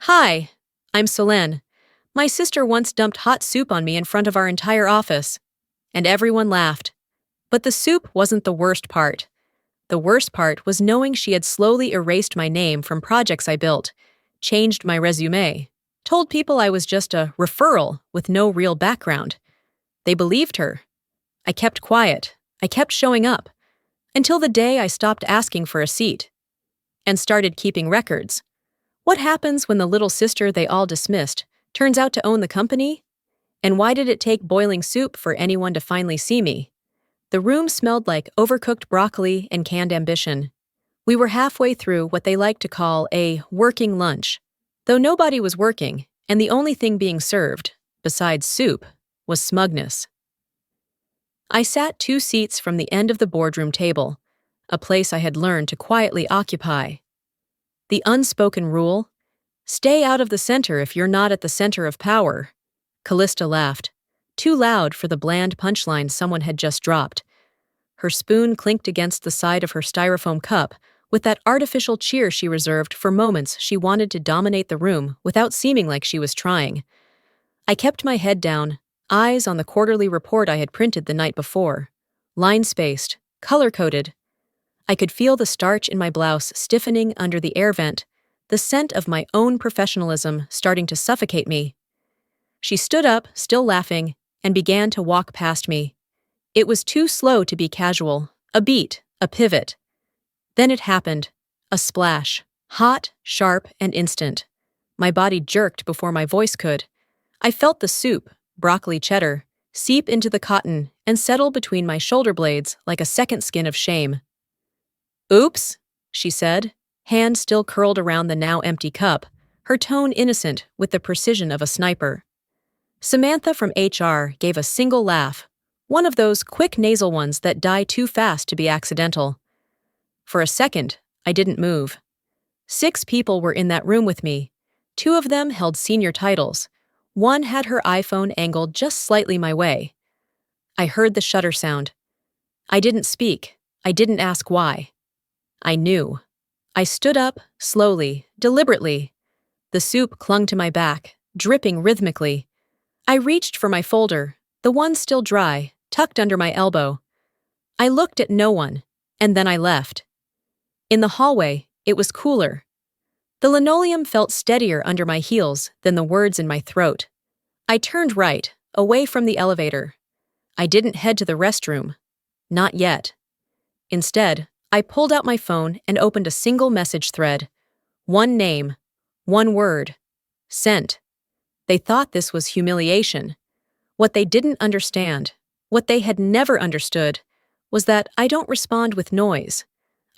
Hi, I'm Selene. My sister once dumped hot soup on me in front of our entire office, and everyone laughed. But the soup wasn't the worst part. The worst part was knowing she had slowly erased my name from projects I built, changed my resume, told people I was just a referral with no real background. They believed her. I kept quiet. I kept showing up, until the day I stopped asking for a seat and started keeping records. What happens when the little sister they all dismissed turns out to own the company? And why did it take boiling soup for anyone to finally see me? The room smelled like overcooked broccoli and canned ambition. We were halfway through what they like to call a working lunch, though nobody was working, and the only thing being served, besides soup, was smugness. I sat 2 seats from the end of the boardroom table, a place I had learned to quietly occupy. The unspoken rule: stay out of the center if you're not at the center of power. Callista laughed, too loud for the bland punchline someone had just dropped. Her spoon clinked against the side of her styrofoam cup with that artificial cheer she reserved for moments she wanted to dominate the room without seeming like she was trying. I kept my head down, eyes on the quarterly report I had printed the night before. Line-spaced, color-coded. I could feel the starch in my blouse stiffening under the air vent, the scent of my own professionalism starting to suffocate me. She stood up, still laughing, and began to walk past me. It was too slow to be casual, a beat, a pivot. Then it happened, a splash, hot, sharp, and instant. My body jerked before my voice could. I felt the soup, broccoli cheddar, seep into the cotton and settle between my shoulder blades like a second skin of shame. "Oops," she said, hand still curled around the now empty cup, her tone innocent with the precision of a sniper. Samantha from HR gave a single laugh, one of those quick nasal ones that die too fast to be accidental. For a second, I didn't move. 6 people were in that room with me. 2 of them held senior titles. One had her iPhone angled just slightly my way. I heard the shutter sound. I didn't speak. I didn't ask why. I knew. I stood up, slowly, deliberately. The soup clung to my back, dripping rhythmically. I reached for my folder, the one still dry, tucked under my elbow. I looked at no one, and then I left. In the hallway, it was cooler. The linoleum felt steadier under my heels than the words in my throat. I turned right, away from the elevator. I didn't head to the restroom. Not yet. Instead, I pulled out my phone and opened a single message thread. One name, one word. Sent. They thought this was humiliation. What they didn't understand, what they had never understood, was that I don't respond with noise.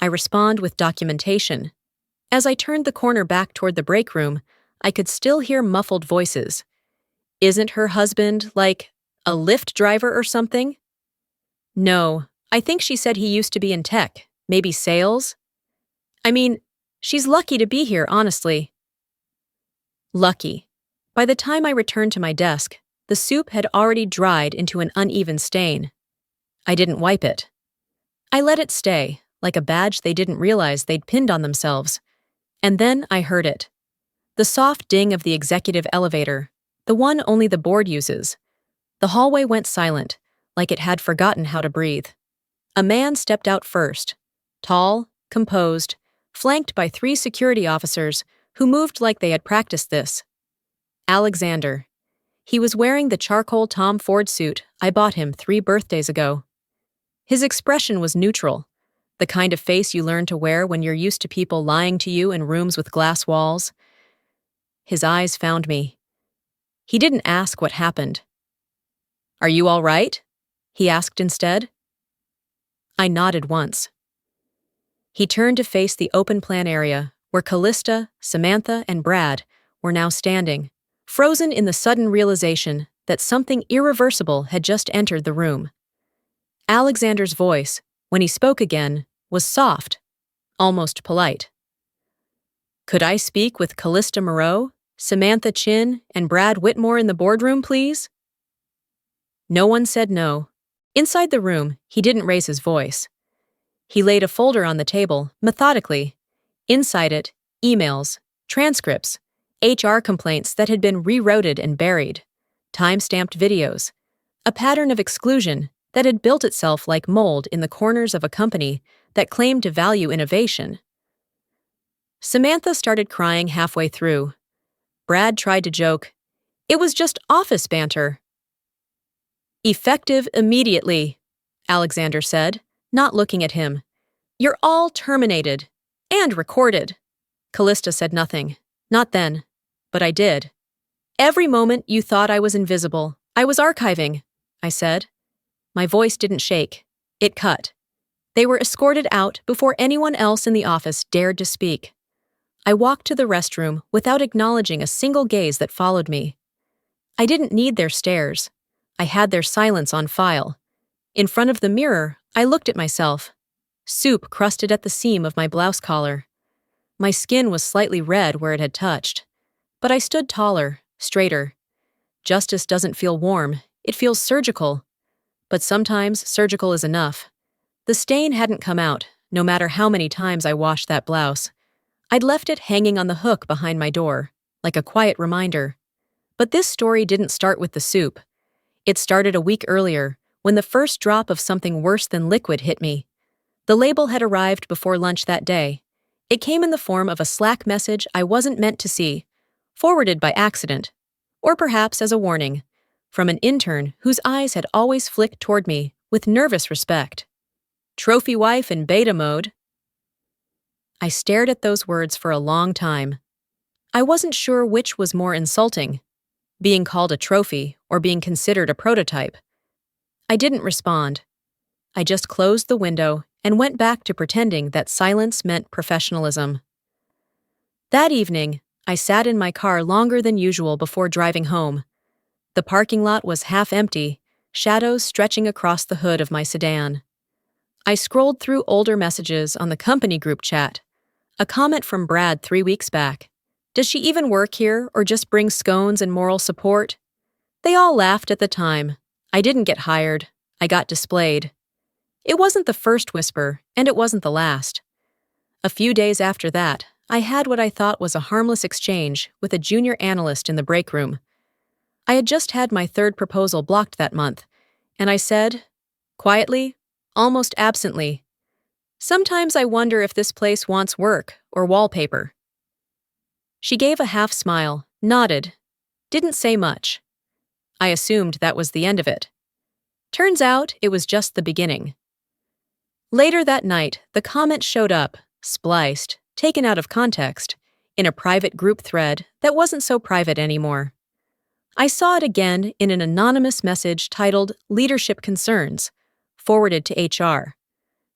I respond with documentation. As I turned the corner back toward the break room, I could still hear muffled voices. Isn't her husband, like, a Lyft driver or something? No, I think she said he used to be in tech, maybe sales? I mean, she's lucky to be here, honestly. Lucky. By the time I returned to my desk, the soup had already dried into an uneven stain. I didn't wipe it. I let it stay, like a badge they didn't realize they'd pinned on themselves. And then I heard it. The soft ding of the executive elevator, the one only the board uses. The hallway went silent, like it had forgotten how to breathe. A man stepped out first, tall, composed, flanked by 3 security officers who moved like they had practiced this. Alexander. He was wearing the charcoal Tom Ford suit I bought him 3 birthdays ago. His expression was neutral, the kind of face you learn to wear when you're used to people lying to you in rooms with glass walls. His eyes found me. He didn't ask what happened. "Are you all right?" he asked instead. I nodded once. He turned to face the open plan area where Callista, Samantha, and Brad were now standing, frozen in the sudden realization that something irreversible had just entered the room. Alexander's voice, when he spoke again, was soft, almost polite. "Could I speak with Callista Moreau, Samantha Chin, and Brad Whitmore in the boardroom, please?" No one said no. Inside the room, he didn't raise his voice. He laid a folder on the table, methodically. Inside it, emails, transcripts, HR complaints that had been rerouted and buried, time-stamped videos, a pattern of exclusion that had built itself like mold in the corners of a company that claimed to value innovation. Samantha started crying halfway through. Brad tried to joke, "It was just office banter." "Effective immediately," Alexander said, not looking at him. "You're all terminated. And recorded." Callista said nothing. "Not then. But I did. Every moment you thought I was invisible, I was archiving," I said. My voice didn't shake. It cut. They were escorted out before anyone else in the office dared to speak. I walked to the restroom without acknowledging a single gaze that followed me. I didn't need their stares. I had their silence on file. In front of the mirror, I looked at myself. Soup crusted at the seam of my blouse collar. My skin was slightly red where it had touched. But I stood taller, straighter. Justice doesn't feel warm, it feels surgical. But sometimes surgical is enough. The stain hadn't come out, no matter how many times I washed that blouse. I'd left it hanging on the hook behind my door, like a quiet reminder. But this story didn't start with the soup. It started a week earlier, when the first drop of something worse than liquid hit me. The label had arrived before lunch that day. It came in the form of a Slack message I wasn't meant to see, forwarded by accident, or perhaps as a warning, from an intern whose eyes had always flicked toward me with nervous respect. "Trophy wife in beta mode." I stared at those words for a long time. I wasn't sure which was more insulting, being called a trophy or being considered a prototype. I didn't respond. I just closed the window and went back to pretending that silence meant professionalism. That evening, I sat in my car longer than usual before driving home. The parking lot was half empty, shadows stretching across the hood of my sedan. I scrolled through older messages on the company group chat. A comment from Brad 3 weeks back. "Does she even work here or just bring scones and moral support?" They all laughed at the time. I didn't get hired. I got displayed. It wasn't the first whisper, and it wasn't the last. A few days after that, I had what I thought was a harmless exchange with a junior analyst in the break room. I had just had my third proposal blocked that month, and I said, quietly, almost absently, "Sometimes I wonder if this place wants work or wallpaper." She gave a half smile, nodded, didn't say much. I assumed that was the end of it. Turns out it was just the beginning. Later that night, the comment showed up, spliced, taken out of context, in a private group thread that wasn't so private anymore. I saw it again in an anonymous message titled "Leadership Concerns," forwarded to HR.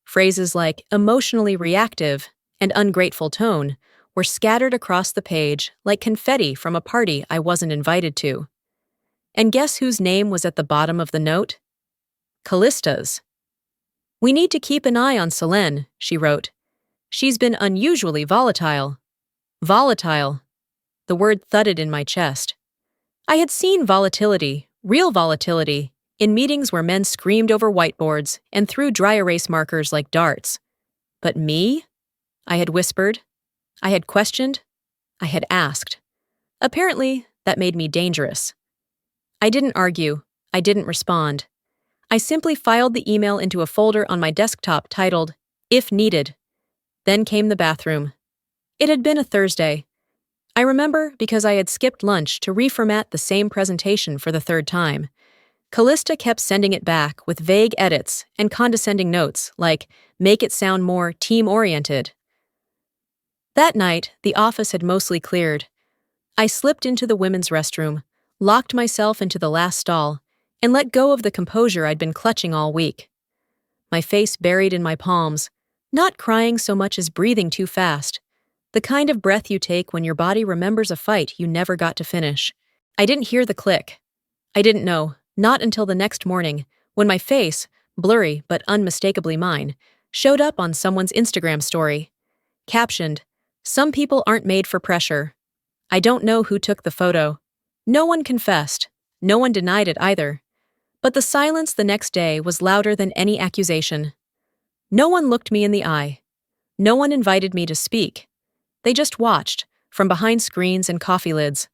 Phrases like "emotionally reactive" and "ungrateful tone" were scattered across the page like confetti from a party I wasn't invited to. And guess whose name was at the bottom of the note? Callista's. "We need to keep an eye on Selene," she wrote. "She's been unusually volatile." Volatile. The word thudded in my chest. I had seen volatility, real volatility, in meetings where men screamed over whiteboards and threw dry erase markers like darts. But me? I had whispered. I had questioned. I had asked. Apparently, that made me dangerous. I didn't argue. I didn't respond. I simply filed the email into a folder on my desktop titled, "If Needed." Then came the bathroom. It had been a Thursday. I remember because I had skipped lunch to reformat the same presentation for the third time. Callista kept sending it back with vague edits and condescending notes like, "Make it sound more team-oriented." That night, the office had mostly cleared. I slipped into the women's restroom, locked myself into the last stall, and let go of the composure I'd been clutching all week. My face buried in my palms, not crying so much as breathing too fast, the kind of breath you take when your body remembers a fight you never got to finish. I didn't hear the click. I didn't know, not until the next morning, when my face, blurry but unmistakably mine, showed up on someone's Instagram story. Captioned, "Some people aren't made for pressure." I don't know who took the photo. No one confessed. No one denied it either. But the silence the next day was louder than any accusation. No one looked me in the eye. No one invited me to speak. They just watched, from behind screens and coffee lids.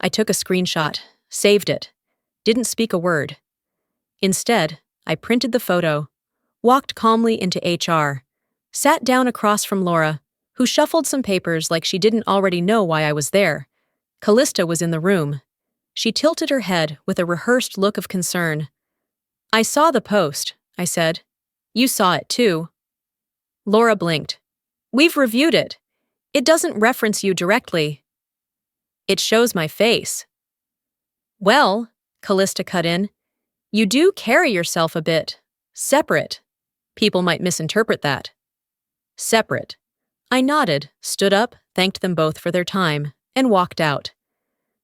I took a screenshot, saved it, didn't speak a word. Instead, I printed the photo, walked calmly into HR, sat down across from Laura, who shuffled some papers like she didn't already know why I was there. Callista was in the room. She tilted her head with a rehearsed look of concern. "I saw the post," I said. "You saw it too." Laura blinked. "We've reviewed it. It doesn't reference you directly." "It shows my face." "Well," Callista cut in, "you do carry yourself a bit separate. People might misinterpret that." "Separate." I nodded, stood up, thanked them both for their time, and walked out.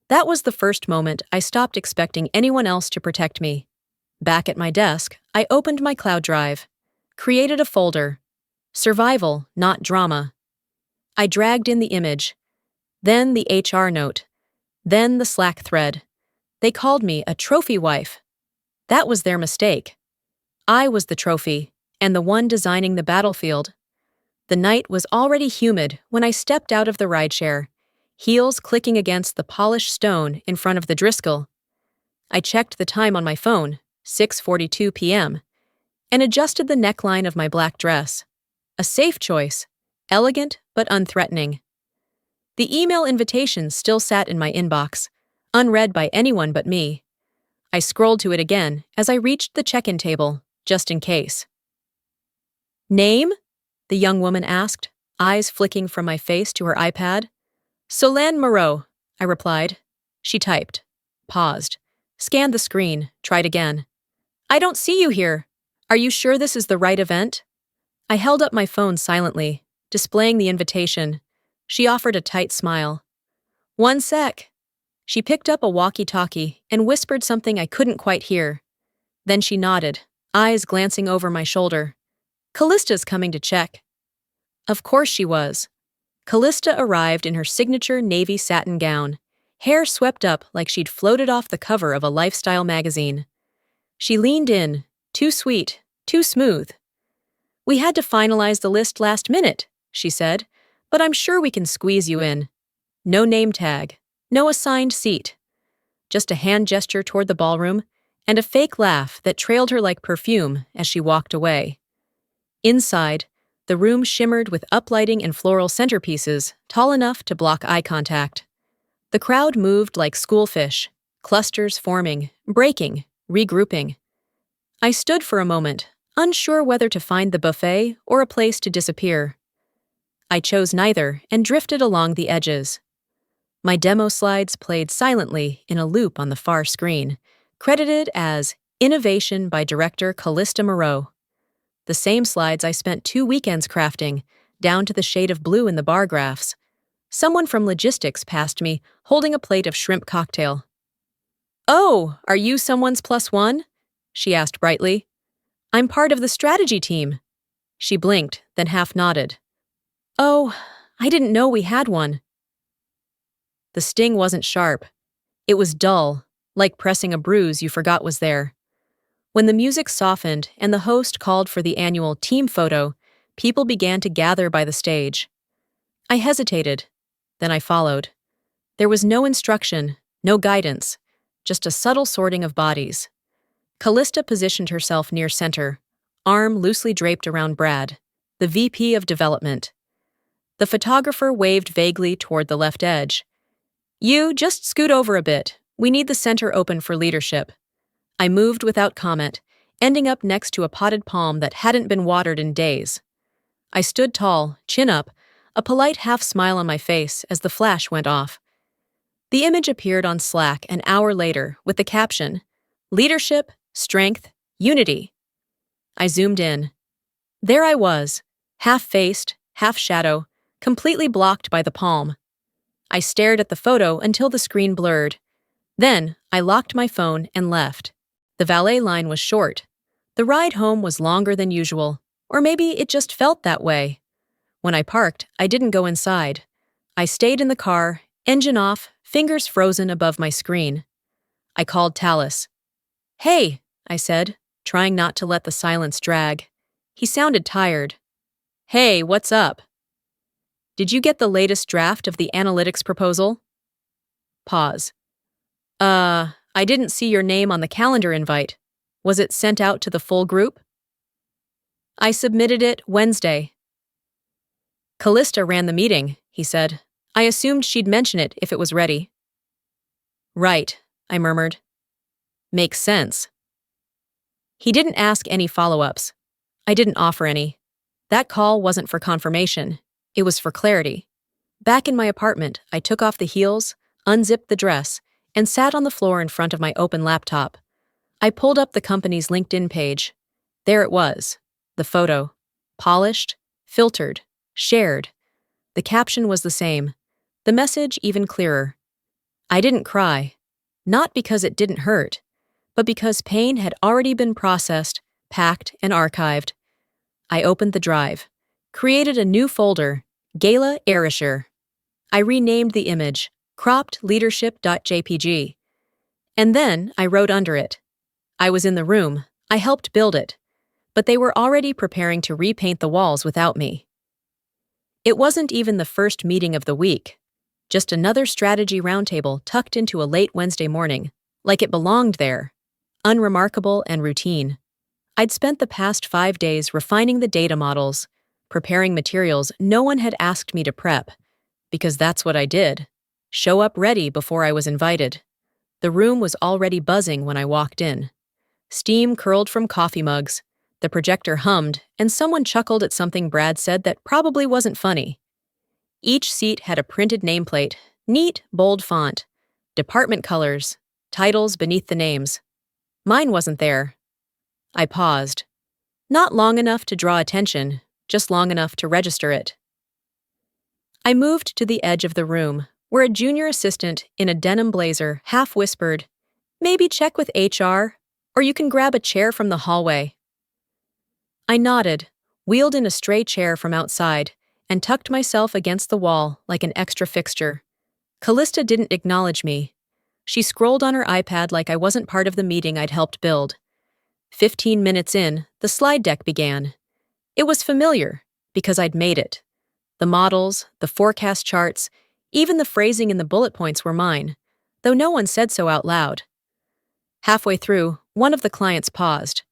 That was the first moment I stopped expecting anyone else to protect me. Back at my desk, I opened my cloud drive, created a folder. Survival, not drama. I dragged in the image, then the HR note, then the Slack thread. They called me a trophy wife. That was their mistake. I was the trophy, and the one designing the battlefield. The night was already humid when I stepped out of the rideshare, heels clicking against the polished stone in front of the Driscoll. I checked the time on my phone, 6:42 p.m., and adjusted the neckline of my black dress. A safe choice, elegant but unthreatening. The email invitation still sat in my inbox, unread by anyone but me. I scrolled to it again as I reached the check-in table, just in case. "Name?" the young woman asked, eyes flicking from my face to her iPad. "Solène Moreau," I replied. She typed, paused, scanned the screen, tried again. "I don't see you here. Are you sure this is the right event?" I held up my phone silently, displaying the invitation. She offered a tight smile. "One sec." She picked up a walkie-talkie and whispered something I couldn't quite hear. Then she nodded, eyes glancing over my shoulder. "Callista's coming to check." Of course she was. Callista arrived in her signature navy satin gown, hair swept up like she'd floated off the cover of a lifestyle magazine. She leaned in, too sweet, too smooth. "We had to finalize the list last minute," she said, "but I'm sure we can squeeze you in. No name tag, no assigned seat. Just a hand gesture toward the ballroom, and a fake laugh that trailed her like perfume as she walked away. Inside, the room shimmered with uplighting and floral centerpieces tall enough to block eye contact. The crowd moved like schoolfish, clusters forming, breaking, regrouping. I stood for a moment, unsure whether to find the buffet or a place to disappear. I chose neither and drifted along the edges. My demo slides played silently in a loop on the far screen, credited as Innovation by director Callista Moreau. The same slides I spent 2 weekends crafting, down to the shade of blue in the bar graphs. Someone from logistics passed me, holding a plate of shrimp cocktail. "Oh, are you someone's +1?" she asked brightly. "I'm part of the strategy team." She blinked, then half nodded. "Oh, I didn't know we had one." The sting wasn't sharp. It was dull, like pressing a bruise you forgot was there. When the music softened and the host called for the annual team photo, people began to gather by the stage. I hesitated. Then I followed. There was no instruction, no guidance, just a subtle sorting of bodies. Callista positioned herself near center, arm loosely draped around Brad, the VP of development. The photographer waved vaguely toward the left edge. "You, just scoot over a bit. We need the center open for leadership." I moved without comment, ending up next to a potted palm that hadn't been watered in days. I stood tall, chin up, a polite half-smile on my face as the flash went off. The image appeared on Slack an hour later with the caption, "Leadership, Strength, Unity." I zoomed in. There I was, half-faced, half-shadow, completely blocked by the palm. I stared at the photo until the screen blurred. Then, I locked my phone and left. The valet line was short. The ride home was longer than usual, or maybe it just felt that way. When I parked, I didn't go inside. I stayed in the car, engine off, fingers frozen above my screen. I called Tallis. "Hey," I said, trying not to let the silence drag. He sounded tired. "Hey, what's up?" Did you get the latest draft of the analytics proposal? Pause. I didn't see your name on the calendar invite. Was it sent out to the full group? I submitted it Wednesday. Callista ran the meeting, he said. I assumed she'd mention it if it was ready. Right, I murmured. Makes sense. He didn't ask any follow-ups. I didn't offer any. That call wasn't for confirmation. It was for clarity. Back in my apartment, I took off the heels, unzipped the dress, and sat on the floor in front of my open laptop. I pulled up the company's LinkedIn page. There it was, the photo. Polished, filtered, shared. The caption was the same. The message even clearer. I didn't cry. Not because it didn't hurt, but because pain had already been processed, packed, and archived. I opened the drive, created a new folder, Gala Erasure. I renamed the image, cropped leadership.jpg. And then I wrote under it. I was in the room, I helped build it, but they were already preparing to repaint the walls without me. It wasn't even the first meeting of the week, just another strategy roundtable tucked into a late Wednesday morning, like it belonged there, unremarkable and routine. I'd spent the past 5 days refining the data models, preparing materials no one had asked me to prep, because that's what I did. Show up ready before I was invited. The room was already buzzing when I walked in. Steam curled from coffee mugs, the projector hummed, and someone chuckled at something Brad said that probably wasn't funny. Each seat had a printed nameplate, neat, bold font, department colors, titles beneath the names. Mine wasn't there. I paused. Not long enough to draw attention, just long enough to register it. I moved to the edge of the room, where a junior assistant in a denim blazer half whispered, "Maybe check with HR, or you can grab a chair from the hallway." I nodded, wheeled in a stray chair from outside, and tucked myself against the wall like an extra fixture. Callista didn't acknowledge me. She scrolled on her iPad like I wasn't part of the meeting I'd helped build. 15 minutes in, the slide deck began. It was familiar, because I'd made it. The models, the forecast charts, even the phrasing in the bullet points were mine, though no one said so out loud. Halfway through, one of the clients paused.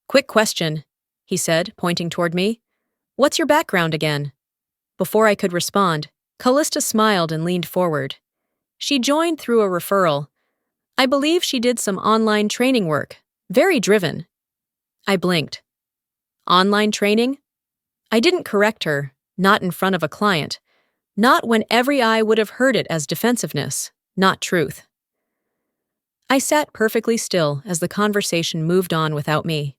"Quick question," he said, pointing toward me. "What's your background again?" Before I could respond, Callista smiled and leaned forward. She joined through a referral. I believe she did some online training work, very driven. I blinked. Online training? I didn't correct her, not in front of a client, not when every eye would have heard it as defensiveness, not truth. I sat perfectly still as the conversation moved on without me.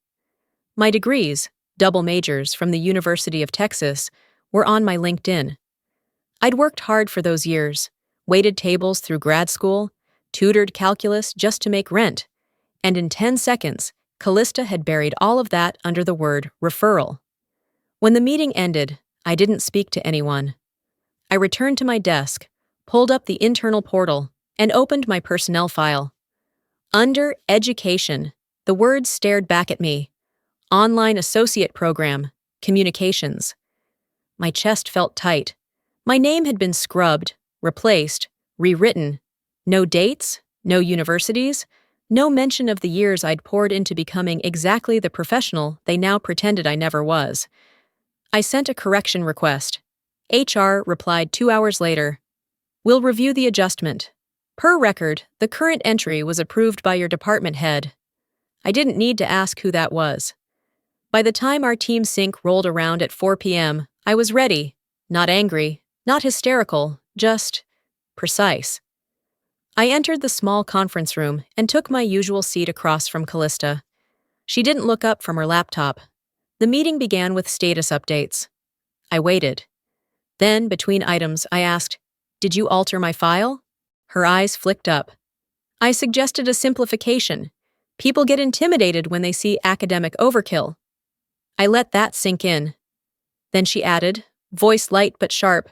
My degrees, double majors from the University of Texas, were on my LinkedIn. I'd worked hard for those years, waited tables through grad school, tutored calculus just to make rent, and in 10 seconds, Callista had buried all of that under the word referral. When the meeting ended, I didn't speak to anyone. I returned to my desk, pulled up the internal portal, and opened my personnel file. Under education, the words stared back at me. Online associate program, communications. My chest felt tight. My name had been scrubbed, replaced, rewritten. No dates, no universities, no mention of the years I'd poured into becoming exactly the professional they now pretended I never was. I sent a correction request. HR replied 2 hours later. "We'll review the adjustment. Per record, the current entry was approved by your department head." I didn't need to ask who that was. By the time our team sync rolled around at 4 p.m., I was ready, not angry, not hysterical, just precise. I entered the small conference room and took my usual seat across from Callista. She didn't look up from her laptop. The meeting began with status updates. I waited. Then, between items, I asked, "Did you alter my file?" Her eyes flicked up. I suggested a simplification. People get intimidated when they see academic overkill. I let that sink in. Then she added, voice light but sharp,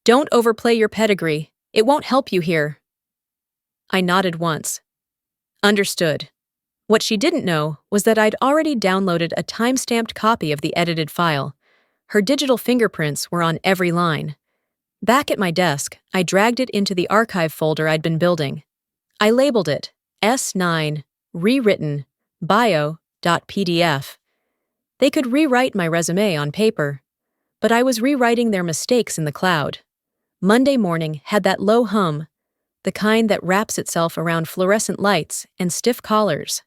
"Don't overplay your pedigree. It won't help you here." I nodded once. Understood. What she didn't know was that I'd already downloaded a time-stamped copy of the edited file. Her digital fingerprints were on every line. Back at my desk, I dragged it into the archive folder I'd been building. I labeled it S9, Rewritten, Bio.pdf. They could rewrite my resume on paper, but I was rewriting their mistakes in the cloud. Monday morning had that low hum, the kind that wraps itself around fluorescent lights and stiff collars.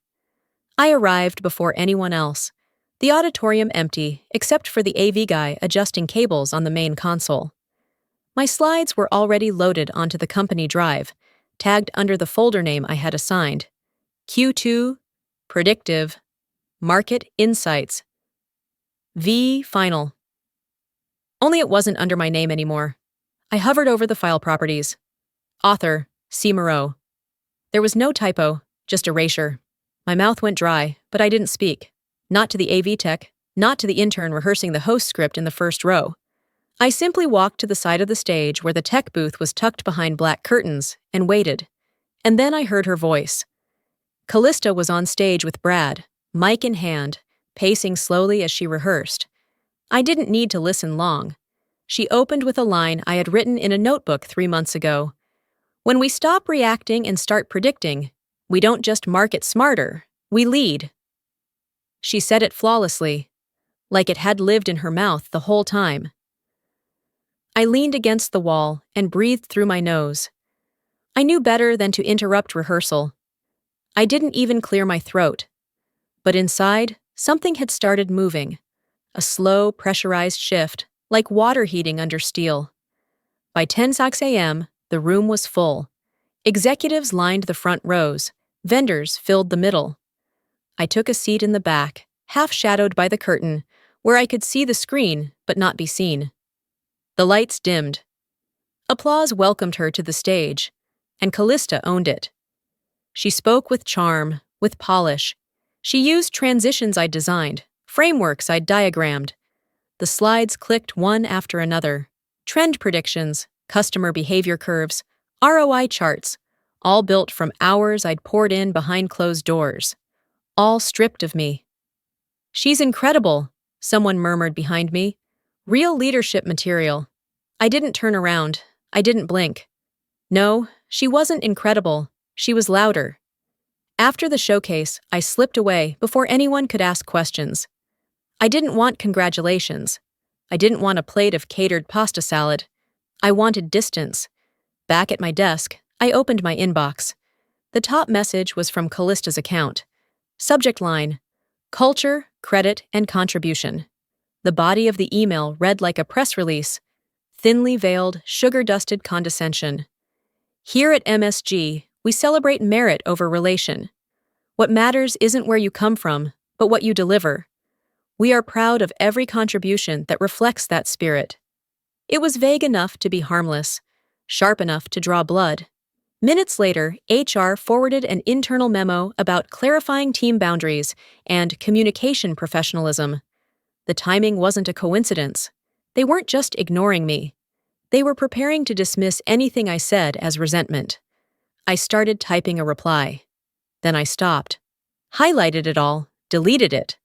I arrived before anyone else, the auditorium empty except for the AV guy adjusting cables on the main console. My slides were already loaded onto the company drive, tagged under the folder name I had assigned. Q2, Predictive, Market Insights, V Final. Only it wasn't under my name anymore. I hovered over the file properties. Author, C. Moreau. There was no typo, just erasure. My mouth went dry, but I didn't speak. Not to the AV tech, not to the intern rehearsing the host script in the first row. I simply walked to the side of the stage where the tech booth was tucked behind black curtains and waited. And then I heard her voice. Callista was on stage with Brad, mic in hand, pacing slowly as she rehearsed. I didn't need to listen long. She opened with a line I had written in a notebook 3 months ago. When we stop reacting and start predicting, we don't just market smarter, we lead. She said it flawlessly, like it had lived in her mouth the whole time. I leaned against the wall and breathed through my nose. I knew better than to interrupt rehearsal. I didn't even clear my throat. But inside, something had started moving. A slow, pressurized shift, like water heating under steel. By 10:06 a.m., the room was full. Executives lined the front rows. Vendors filled the middle. I took a seat in the back, half shadowed by the curtain, where I could see the screen but not be seen. The lights dimmed. Applause welcomed her to the stage, and Callista owned it. She spoke with charm, with polish. She used transitions I'd designed, frameworks I'd diagrammed. The slides clicked one after another. Trend predictions, customer behavior curves, ROI charts, all built from hours I'd poured in behind closed doors. All stripped of me. "She's incredible," someone murmured behind me. "Real leadership material." I didn't turn around. I didn't blink. No, she wasn't incredible. She was louder. After the showcase, I slipped away before anyone could ask questions. I didn't want congratulations. I didn't want a plate of catered pasta salad. I wanted distance. Back at my desk, I opened my inbox. The top message was from Callista's account. Subject line: Culture, Credit, and Contribution. The body of the email read like a press release: thinly veiled, sugar-dusted condescension. "Here at MSG, we celebrate merit over relation. What matters isn't where you come from, but what you deliver. We are proud of every contribution that reflects that spirit." It was vague enough to be harmless, sharp enough to draw blood. Minutes later, HR forwarded an internal memo about clarifying team boundaries and communication professionalism. The timing wasn't a coincidence. They weren't just ignoring me. They were preparing to dismiss anything I said as resentment. I started typing a reply. Then I stopped. Highlighted it all, deleted it.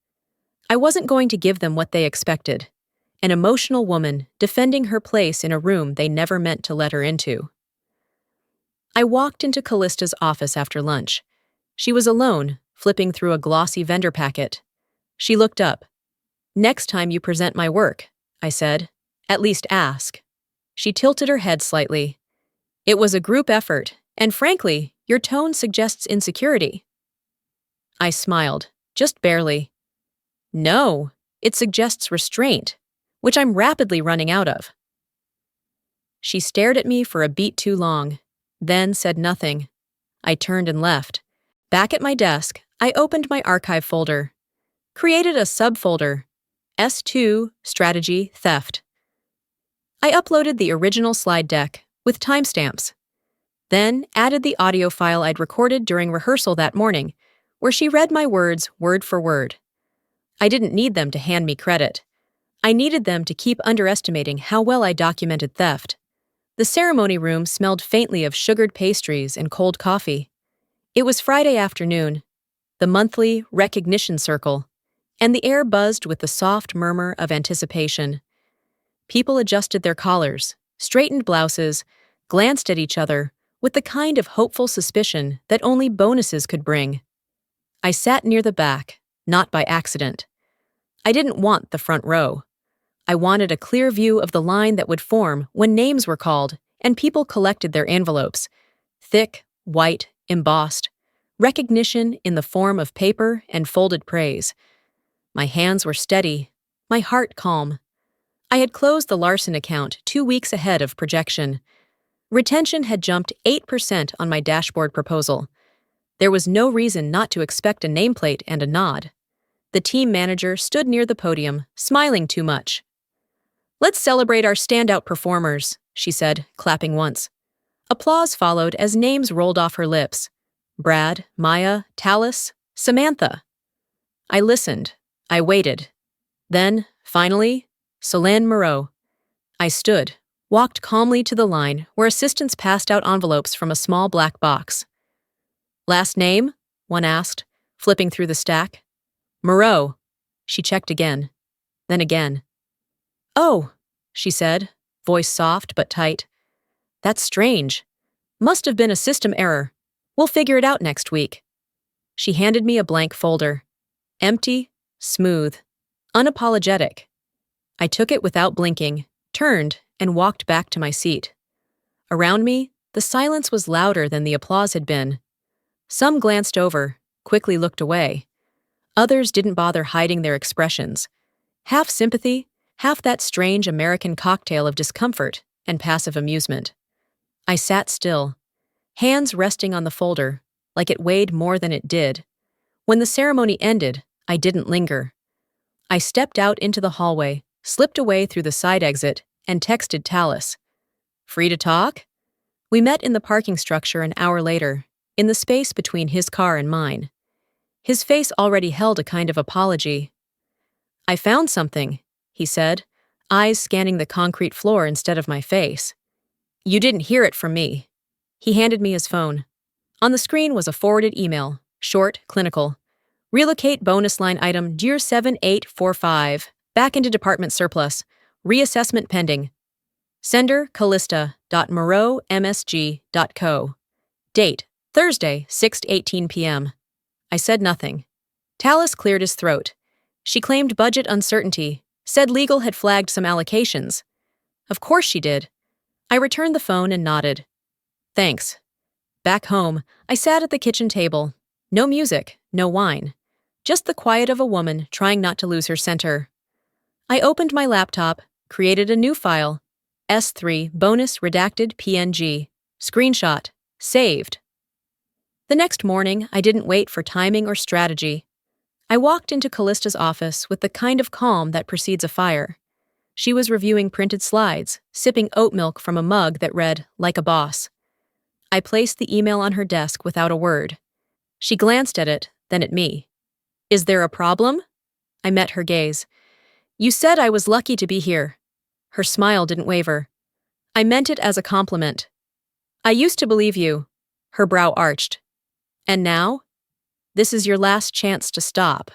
I wasn't going to give them what they expected. An emotional woman defending her place in a room they never meant to let her into. I walked into Callista's office after lunch. She was alone, flipping through a glossy vendor packet. She looked up. "Next time you present my work," I said, "at least ask." She tilted her head slightly. "It was a group effort, and frankly, your tone suggests insecurity." I smiled, just barely. "No, it suggests restraint, which I'm rapidly running out of." She stared at me for a beat too long, then said nothing. I turned and left. Back at my desk, I opened my archive folder. Created a subfolder, S2 Strategy Theft. I uploaded the original slide deck, with timestamps. Then added the audio file I'd recorded during rehearsal that morning, where she read my words word for word. I didn't need them to hand me credit. I needed them to keep underestimating how well I documented theft. The ceremony room smelled faintly of sugared pastries and cold coffee. It was Friday afternoon, the monthly recognition circle, and the air buzzed with the soft murmur of anticipation. People adjusted their collars, straightened blouses, glanced at each other with the kind of hopeful suspicion that only bonuses could bring. I sat near the back, not by accident. I didn't want the front row. I wanted a clear view of the line that would form when names were called and people collected their envelopes. Thick, white, embossed. Recognition in the form of paper and folded praise. My hands were steady, my heart calm. I had closed the Larson account 2 weeks ahead of projection. Retention had jumped 8% on my dashboard proposal. There was no reason not to expect a nameplate and a nod. The team manager stood near the podium, smiling too much. "Let's celebrate our standout performers," she said, clapping once. Applause followed as names rolled off her lips. Brad, Maya, Tallis, Samantha. I listened. I waited. Then, finally, Solène Moreau. I stood, walked calmly to the line where assistants passed out envelopes from a small black box. "Last name?" one asked, flipping through the stack. "Moreau." She checked again. Then again. "Oh," she said, voice soft but tight. "That's strange. Must have been a system error. We'll figure it out next week." She handed me a blank folder. Empty, smooth, unapologetic. I took it without blinking, turned, and walked back to my seat. Around me, the silence was louder than the applause had been. Some glanced over, quickly looked away. Others didn't bother hiding their expressions. Half sympathy, half that strange American cocktail of discomfort and passive amusement. I sat still, hands resting on the folder, like it weighed more than it did. When the ceremony ended, I didn't linger. I stepped out into the hallway, slipped away through the side exit, and texted Tallis. "Free to talk?" We met in the parking structure an hour later, in the space between his car and mine. His face already held a kind of apology. "I found something," he said, eyes scanning the concrete floor instead of my face. "You didn't hear it from me." He handed me his phone. On the screen was a forwarded email, short, clinical. "Relocate bonus line item DIR 7845, back into department surplus. Reassessment pending. Sender callista.moreaumsg.co. Date, Thursday, 6:18 p.m. I said nothing. Tallis cleared his throat. She claimed budget uncertainty, said legal had flagged some allocations. Of course she did. I returned the phone and nodded. Thanks. Back home, I sat at the kitchen table. No music, no wine. Just the quiet of a woman trying not to lose her center. I opened my laptop, created a new file. S3 bonus redacted PNG. Screenshot. Saved. The next morning, I didn't wait for timing or strategy. I walked into Callista's office with the kind of calm that precedes a fire. She was reviewing printed slides, sipping oat milk from a mug that read, "Like a boss." I placed the email on her desk without a word. She glanced at it, then at me. "Is there a problem?" I met her gaze. "You said I was lucky to be here." Her smile didn't waver. "I meant it as a compliment." "I used to believe you." Her brow arched. "And now?" "This is your last chance to stop."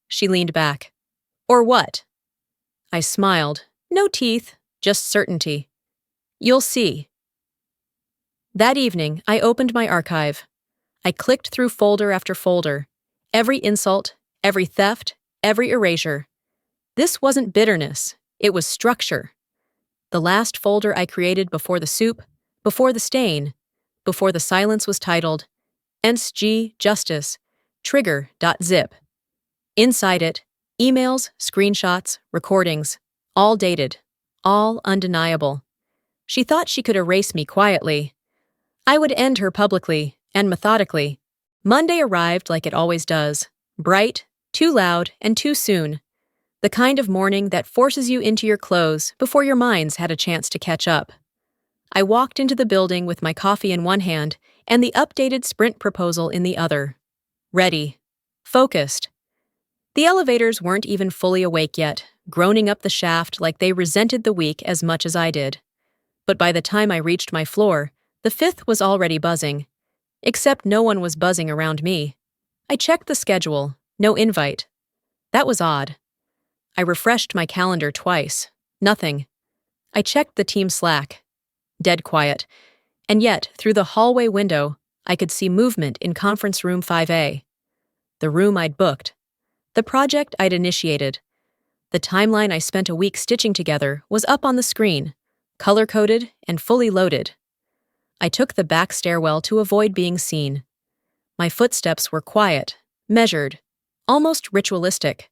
She leaned back. "Or what?" I smiled. No teeth, just certainty. "You'll see." That evening, I opened my archive. I clicked through folder after folder. Every insult, every theft, every erasure. This wasn't bitterness. It was structure. The last folder I created before the soup, before the stain, before the silence was titled ENSG Justice, trigger.zip. Inside it, emails, screenshots, recordings, all dated, all undeniable. She thought she could erase me quietly. I would end her publicly and methodically. Monday arrived like it always does, bright, too loud, and too soon. The kind of morning that forces you into your clothes before your minds had a chance to catch up. I walked into the building with my coffee in one hand and the updated sprint proposal in the other. Ready. Focused. The elevators weren't even fully awake yet, groaning up the shaft like they resented the week as much as I did. But by the time I reached my floor, the fifth was already buzzing. Except no one was buzzing around me. I checked the schedule. No invite. That was odd. I refreshed my calendar twice. Nothing. I checked the team Slack. Dead quiet. And yet, through the hallway window, I could see movement in conference room 5A. The room I'd booked. The project I'd initiated. The timeline I spent a week stitching together was up on the screen, color-coded and fully loaded. I took the back stairwell to avoid being seen. My footsteps were quiet, measured, almost ritualistic,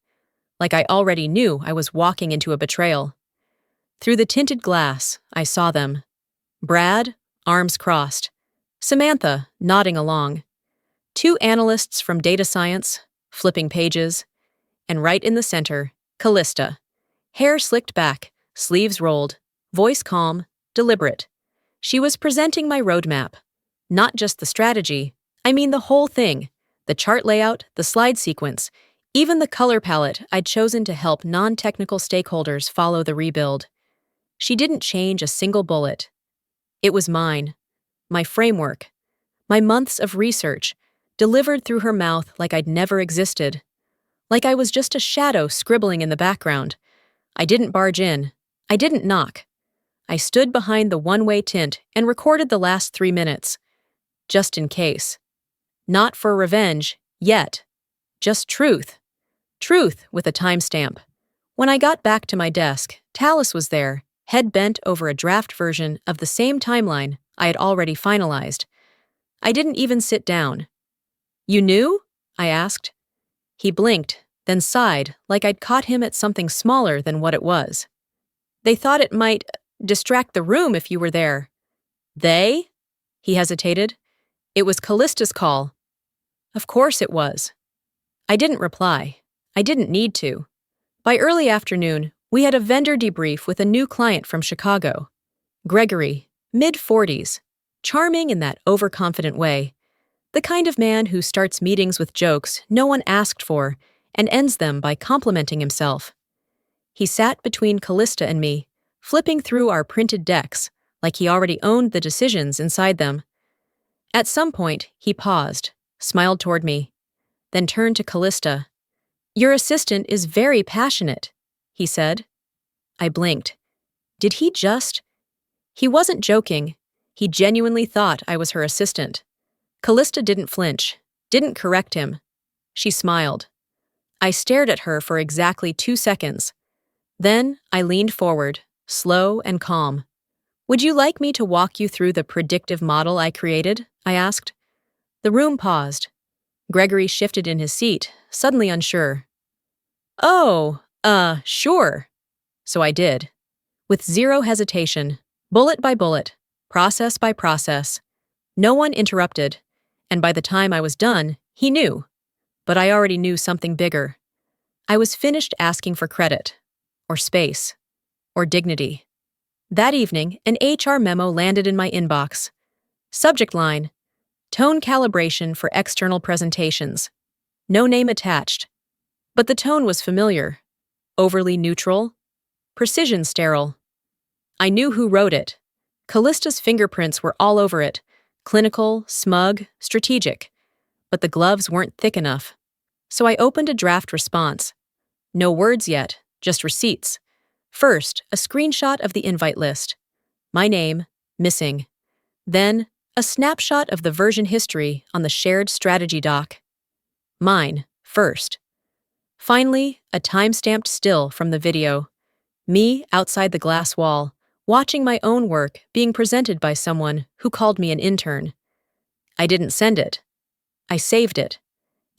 like I already knew I was walking into a betrayal. Through the tinted glass, I saw them. Brad, arms crossed. Samantha, nodding along. Two analysts from data science, flipping pages. And right in the center, Callista. Hair slicked back, sleeves rolled, voice calm, deliberate. She was presenting my roadmap. Not just the strategy, I mean the whole thing. The chart layout, the slide sequence, even the color palette I'd chosen to help non-technical stakeholders follow the rebuild. She didn't change a single bullet. It was mine. My framework. My months of research, delivered through her mouth like I'd never existed. Like I was just a shadow scribbling in the background. I didn't barge in. I didn't knock. I stood behind the one-way tint and recorded the last 3 minutes. Just in case. Not for revenge, yet. Just truth. Truth with a timestamp. When I got back to my desk, Tallis was there, head bent over a draft version of the same timeline I had already finalized. I didn't even sit down. "You knew?" I asked. He blinked, then sighed like I'd caught him at something smaller than what it was. "They thought it might distract the room if you were there." "They?" He hesitated. "It was Callista's call." Of course it was. I didn't reply. I didn't need to. By early afternoon, we had a vendor debrief with a new client from Chicago. Gregory, mid-40s, charming in that overconfident way. The kind of man who starts meetings with jokes no one asked for and ends them by complimenting himself. He sat between Callista and me, flipping through our printed decks, like he already owned the decisions inside them. At some point, he paused, smiled toward me, then turned to Callista. "Your assistant is very passionate," he said. I blinked. Did he just? He wasn't joking. He genuinely thought I was her assistant. Callista didn't flinch, didn't correct him. She smiled. I stared at her for exactly 2 seconds. Then I leaned forward, slow and calm. "Would you like me to walk you through the predictive model I created?" I asked. The room paused. Gregory shifted in his seat, suddenly unsure. "Oh, sure." So I did. With zero hesitation, bullet by bullet, process by process. No one interrupted, and by the time I was done, he knew. But I already knew something bigger. I was finished asking for credit, or space, or dignity. That evening, an HR memo landed in my inbox. Subject line: tone calibration for external presentations. No name attached. But the tone was familiar. Overly neutral. Precision sterile. I knew who wrote it. Callista's fingerprints were all over it. Clinical, smug, strategic. But the gloves weren't thick enough. So I opened a draft response. No words yet, just receipts. First, a screenshot of the invite list. My name, missing. Then, a snapshot of the version history on the shared strategy doc. Mine, first. Finally, a time-stamped still from the video. Me outside the glass wall, watching my own work being presented by someone who called me an intern. I didn't send it. I saved it.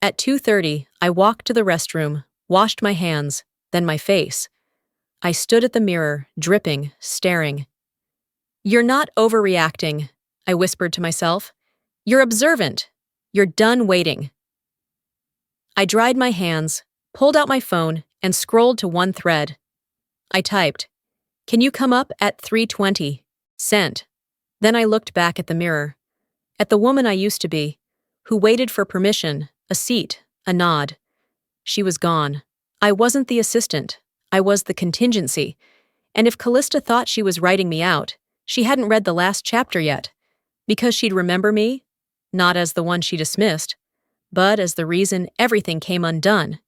At 2:30, I walked to the restroom, washed my hands, then my face. I stood at the mirror, dripping, staring. "You're not overreacting," I whispered to myself. "You're observant. You're done waiting." I dried my hands, pulled out my phone, and scrolled to one thread. I typed, "Can you come up at 3:20? Sent." Then I looked back at the mirror. At the woman I used to be, who waited for permission, a seat, a nod. She was gone. I wasn't the assistant. I was the contingency. And if Callista thought she was writing me out, she hadn't read the last chapter yet. Because she'd remember me, not as the one she dismissed, but as the reason everything came undone.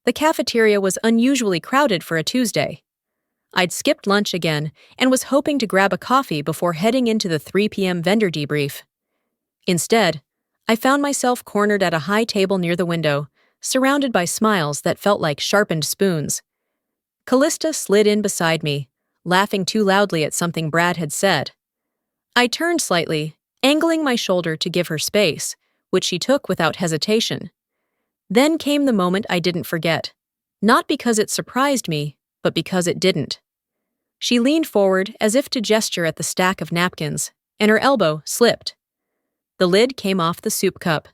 The cafeteria was unusually crowded for a Tuesday. I'd skipped lunch again and was hoping to grab a coffee before heading into the 3 p.m. vendor debrief. Instead, I found myself cornered at a high table near the window, surrounded by smiles that felt like sharpened spoons. Callista slid in beside me, laughing too loudly at something Brad had said. I turned slightly, angling my shoulder to give her space, which she took without hesitation. Then came the moment I didn't forget, not because it surprised me, but because it didn't. She leaned forward as if to gesture at the stack of napkins, and her elbow slipped. The lid came off the soup cup.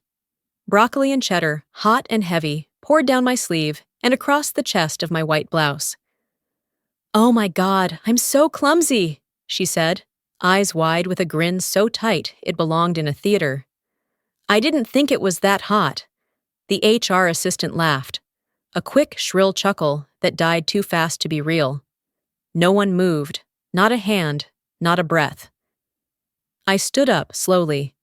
Broccoli and cheddar, hot and heavy, poured down my sleeve and across the chest of my white blouse. "Oh my God, I'm so clumsy," she said, eyes wide with a grin so tight it belonged in a theater. "I didn't think it was that hot." The HR assistant laughed, a quick, shrill chuckle that died too fast to be real. No one moved, not a hand, not a breath. I stood up slowly.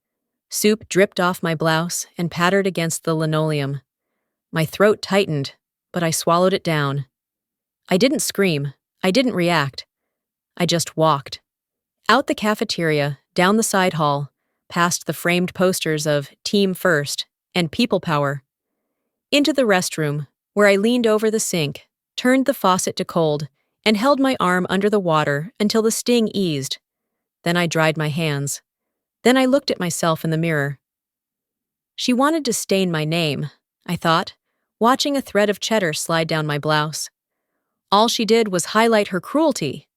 Soup dripped off my blouse and pattered against the linoleum. My throat tightened, but I swallowed it down. I didn't scream. I didn't react. I just walked. Out the cafeteria, down the side hall, past the framed posters of Team First and People Power. Into the restroom, where I leaned over the sink, turned the faucet to cold, and held my arm under the water until the sting eased. Then I dried my hands. Then I looked at myself in the mirror. She wanted to stain my name, I thought, watching a thread of cheddar slide down my blouse. All she did was highlight her cruelty.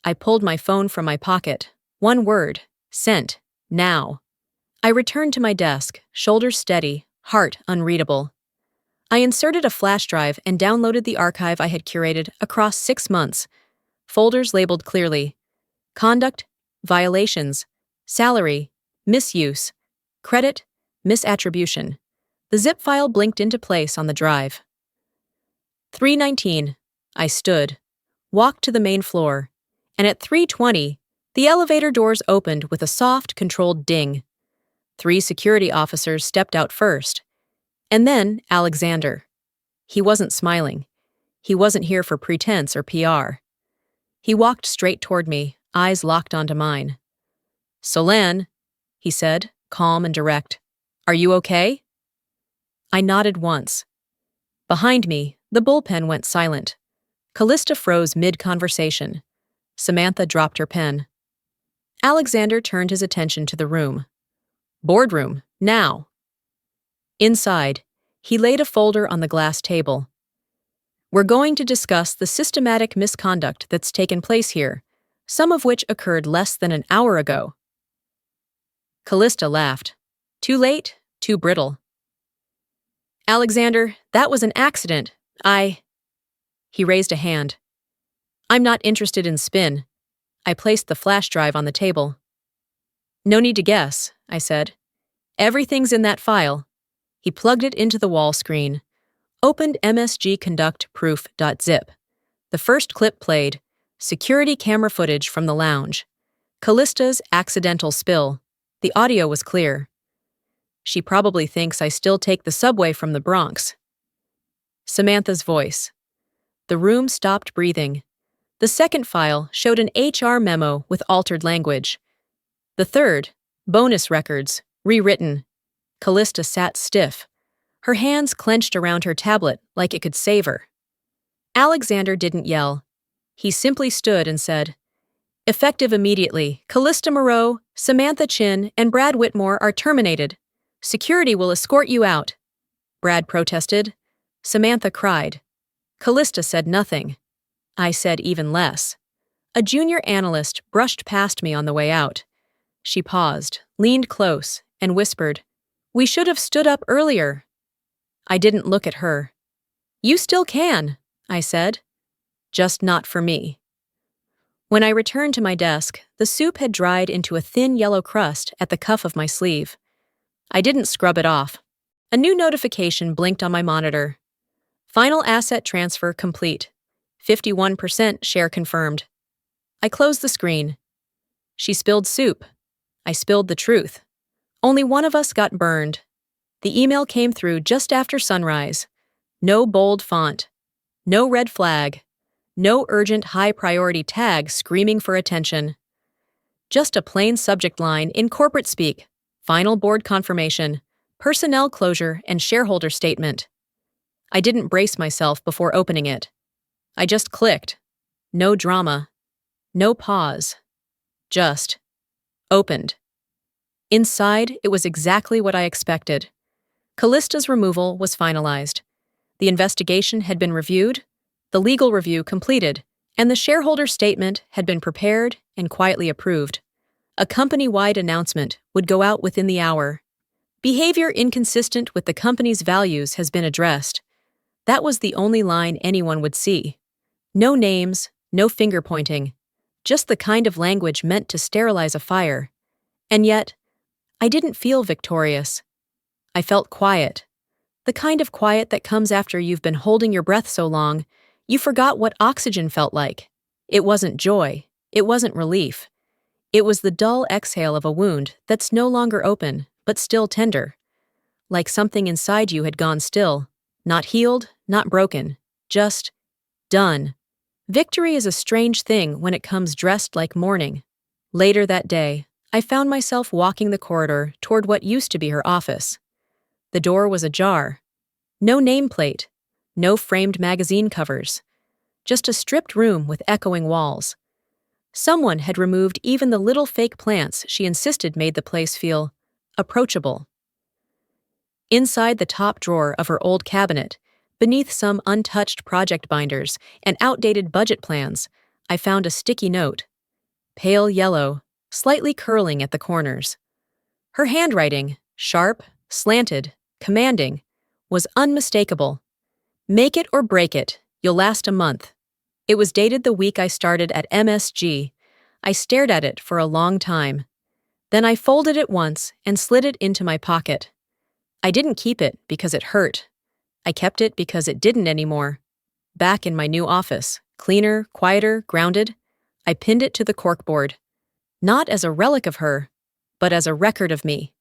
I pulled my phone from my pocket. One word, sent, now. I returned to my desk, shoulders steady, heart unreadable. I inserted a flash drive and downloaded the archive I had curated across 6 months. Folders labeled clearly: conduct, violations, salary, misuse, credit, misattribution. The zip file blinked into place on the drive. 3:19. I stood, walked to the main floor, and at 3:20, the elevator doors opened with a soft, controlled ding. 3 security officers stepped out first. And then Alexander. He wasn't smiling. He wasn't here for pretense or PR. He walked straight toward me, eyes locked onto mine. "Solène," he said, calm and direct. "Are you okay?" I nodded once. Behind me, the bullpen went silent. Callista froze mid-conversation. Samantha dropped her pen. Alexander turned his attention to the room. "Boardroom, now." Inside, he laid a folder on the glass table. "We're going to discuss the systematic misconduct that's taken place here, some of which occurred less than an hour ago." Callista laughed. "Too late, too brittle." "Alexander, that was an accident. He raised a hand. "I'm not interested in spin." I placed the flash drive on the table. "No need to guess," I said. "Everything's in that file." He plugged it into the wall screen. Opened MSG Conduct Proof.zip. The first clip played, security camera footage from the lounge. Callista's accidental spill. The audio was clear. "She probably thinks I still take the subway from the Bronx." Samantha's voice. The room stopped breathing. The second file showed an HR memo with altered language. The third, bonus records, rewritten. Callista sat stiff. Her hands clenched around her tablet like it could save her. Alexander didn't yell. He simply stood and said, "Effective immediately, Callista Moreau, Samantha Chin, and Brad Whitmore are terminated. Security will escort you out." Brad protested. Samantha cried. Callista said nothing. I said even less. A junior analyst brushed past me on the way out. She paused, leaned close, and whispered, "We should have stood up earlier." I didn't look at her. "You still can," I said. "Just not for me." When I returned to my desk, the soup had dried into a thin yellow crust at the cuff of my sleeve. I didn't scrub it off. A new notification blinked on my monitor. Final asset transfer complete. 51% share confirmed. I closed the screen. She spilled soup. I spilled the truth. Only one of us got burned. The email came through just after sunrise. No bold font. No red flag. No urgent high-priority tag screaming for attention. Just a plain subject line in corporate speak, final board confirmation, personnel closure, and shareholder statement. I didn't brace myself before opening it. I just clicked. No drama. No pause. Just opened. Inside, it was exactly what I expected. Callista's removal was finalized. The investigation had been reviewed, the legal review completed, and the shareholder statement had been prepared and quietly approved. A company-wide announcement would go out within the hour. Behavior inconsistent with the company's values has been addressed. That was the only line anyone would see. No names, no finger-pointing, just the kind of language meant to sterilize a fire. And yet, I didn't feel victorious. I felt quiet. The kind of quiet that comes after you've been holding your breath so long, you forgot what oxygen felt like. It wasn't joy. It wasn't relief. It was the dull exhale of a wound that's no longer open, but still tender. Like something inside you had gone still. Not healed, not broken. Just done. Victory is a strange thing when it comes dressed like mourning. Later that day, I found myself walking the corridor toward what used to be her office. The door was ajar. No nameplate. No framed magazine covers. Just a stripped room with echoing walls. Someone had removed even the little fake plants she insisted made the place feel approachable. Inside the top drawer of her old cabinet, beneath some untouched project binders and outdated budget plans, I found a sticky note. Pale yellow, slightly curling at the corners. Her handwriting, sharp, slanted, commanding, was unmistakable. Make it or break it, you'll last a month. It was dated the week I started at MSG. I stared at it for a long time. Then I folded it once and slid it into my pocket. I didn't keep it because it hurt. I kept it because it didn't anymore. Back in my new office, cleaner, quieter, grounded, I pinned it to the corkboard. Not as a relic of her, but as a record of me.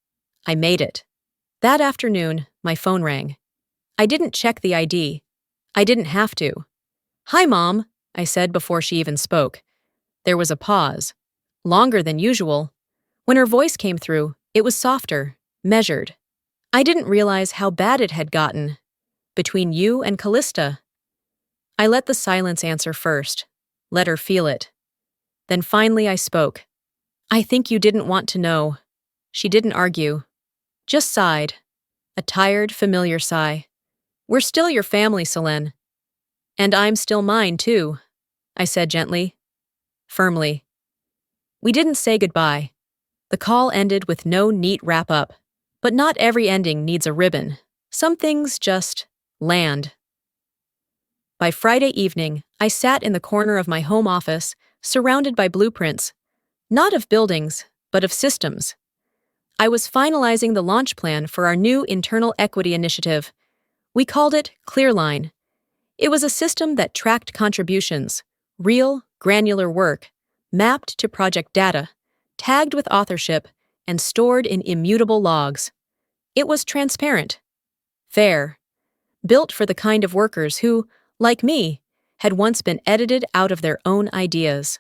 I made it. That afternoon, my phone rang. I didn't check the ID. I didn't have to. "Hi, Mom," I said before she even spoke. There was a pause. Longer than usual. When her voice came through, it was softer, measured. I didn't realize how bad it had gotten. Between you and Callista. I let the silence answer first. Let her feel it. Then finally I spoke. "I think you didn't want to know." She didn't argue. Just sighed. A tired, familiar sigh. "We're still your family, Selene." "And I'm still mine, too," I said gently. Firmly. We didn't say goodbye. The call ended with no neat wrap-up. But not every ending needs a ribbon. Some things just land. By Friday evening, I sat in the corner of my home office, surrounded by blueprints. Not of buildings, but of systems. I was finalizing the launch plan for our new internal equity initiative. We called it Clearline. It was a system that tracked contributions, real, granular work, mapped to project data, tagged with authorship, and stored in immutable logs. It was transparent, fair, built for the kind of workers who, like me, had once been edited out of their own ideas.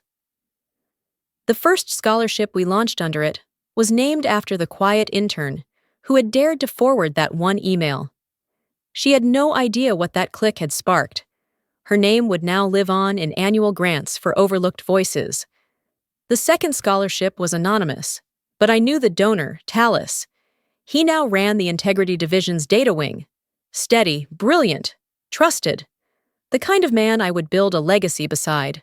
The first scholarship we launched under it was named after the quiet intern who had dared to forward that one email. She had no idea what that click had sparked. Her name would now live on in annual grants for overlooked voices. The second scholarship was anonymous, but I knew the donor, Talus. He now ran the Integrity Division's data wing. Steady, brilliant, trusted. The kind of man I would build a legacy beside.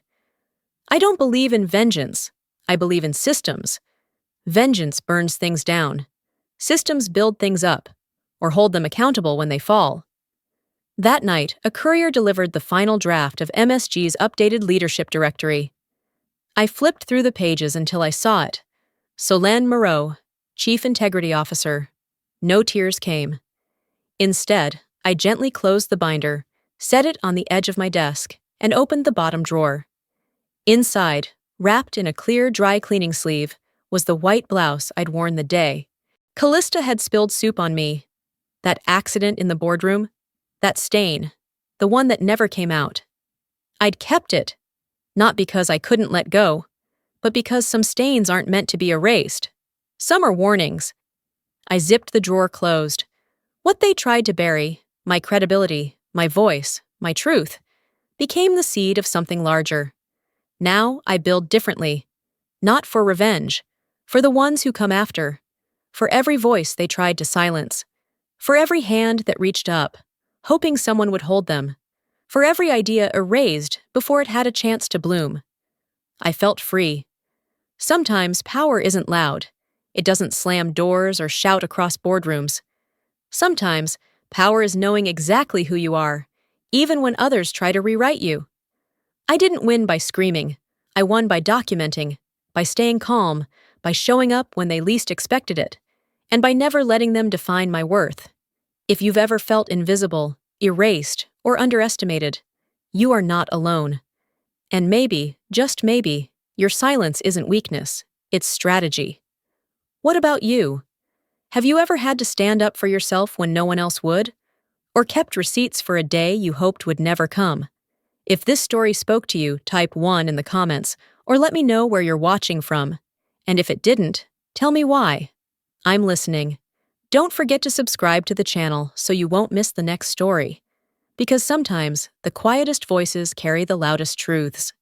I don't believe in vengeance. I believe in systems. Vengeance burns things down. Systems build things up, or hold them accountable when they fall. That night, a courier delivered the final draft of MSG's updated leadership directory. I flipped through the pages until I saw it. Solène Moreau, Chief Integrity Officer. No tears came. Instead, I gently closed the binder, set it on the edge of my desk, and opened the bottom drawer. Inside, wrapped in a clear dry cleaning sleeve, was the white blouse I'd worn the day. Callista had spilled soup on me. That accident in the boardroom, that stain, the one that never came out. I'd kept it, not because I couldn't let go, but because some stains aren't meant to be erased. Some are warnings. I zipped the drawer closed. What they tried to bury, my credibility, my voice, my truth, became the seed of something larger. Now I build differently, not for revenge, for the ones who come after, for every voice they tried to silence, for every hand that reached up, hoping someone would hold them, for every idea erased before it had a chance to bloom. I felt free. Sometimes power isn't loud. It doesn't slam doors or shout across boardrooms. Sometimes power is knowing exactly who you are, even when others try to rewrite you. I didn't win by screaming. I won by documenting, by staying calm, by showing up when they least expected it, and by never letting them define my worth. If you've ever felt invisible, erased, or underestimated, you are not alone. And maybe, just maybe, your silence isn't weakness, it's strategy. What about you? Have you ever had to stand up for yourself when no one else would? Or kept receipts for a day you hoped would never come? If this story spoke to you, type 1 in the comments, or let me know where you're watching from. And if it didn't, tell me why. I'm listening. Don't forget to subscribe to the channel so you won't miss the next story. Because sometimes, the quietest voices carry the loudest truths.